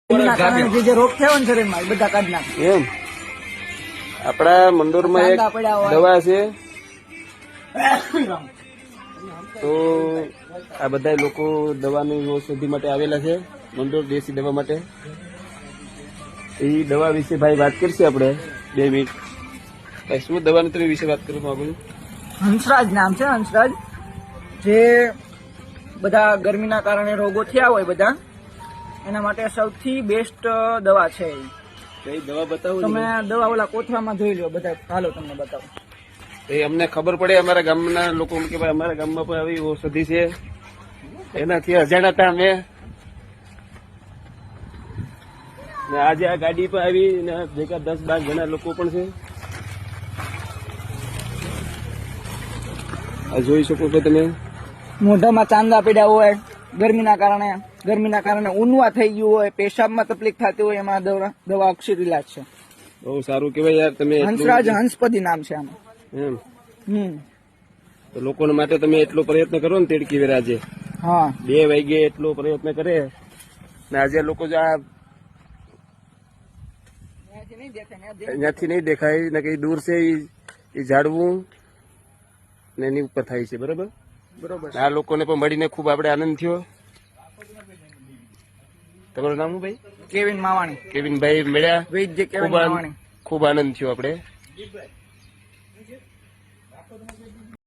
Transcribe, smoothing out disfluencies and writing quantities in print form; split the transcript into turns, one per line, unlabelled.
જે રોગ થયો ને શરીરમાં એ બધા કાઢી નાખે.
એમ આપડા મંદોરમાં એક દવા છે, તો આ બધા લોકો દવાની ઔષધિ માટે આવેલા છે, મંદોર દેશી દવા માટે. એ દવા વિશે ભાઈ વાત કરશે આપણે 2 મિનિટ. ભાઈ શું દવાની તમે વિશે વાત કરવા માંગુ છો?
હંસરાજ નામ છે. હંસરાજ જે બધા ગરમીના કારણે રોગો થયા હોય બધા એના માટે સૌથી બેસ્ટ દવા છે.
કઈ દવા બતાવો
તમે દવા ઓલા કોથળામાં જોઈ લો બધા. હાલો તમને બતાવો.
એ અમને ખબર પડે, અમારા ગામના લોકો કે ભાઈ અમારા ગામમાં પણ આવી ઔષધિ છે, એનાથી અજાણ હતા અમે. ને આજે આ ગાડી પર આવી ને ભેગા 10-12 જણા લોકો પણ છે. આ જોઈ શકો છો તમે.
મોઢામાં ચાંદા પડ્યા હોય, ગરમીના કારણે ઊનવા થઈ ગયું હોય, પેશાબમાં તકલીફ થતી હોય, એમાં દવા અક્ષર ઇલાજ છે.
બહુ સારું કેવાય યાર. તમે
હંસરાજ હંસપતિ નામ છે આમાં.
એમ તો લોકો માટે તમે એટલો પ્રયત્ન કરો ને તેડકી વેર આજે.
હા,
2 વાગે એટલો પ્રયત્ન કરે ને આજે લોકો જો આ અહીંયાથી નહીં દેખાય ને કઈ દૂર છે એ ઝાડવું ને એની ઉપર થાય છે. બરોબર. આ લોકોને પણ મળીને ખૂબ આપણે આનંદ થયો. તમારું નામ શું ભાઈ?
કેવિન માવાણી.
કેવિનભાઈ મળ્યા,
વૈદ્ય કેવિન માવાણી.
ખૂબ આનંદ થયો આપણે.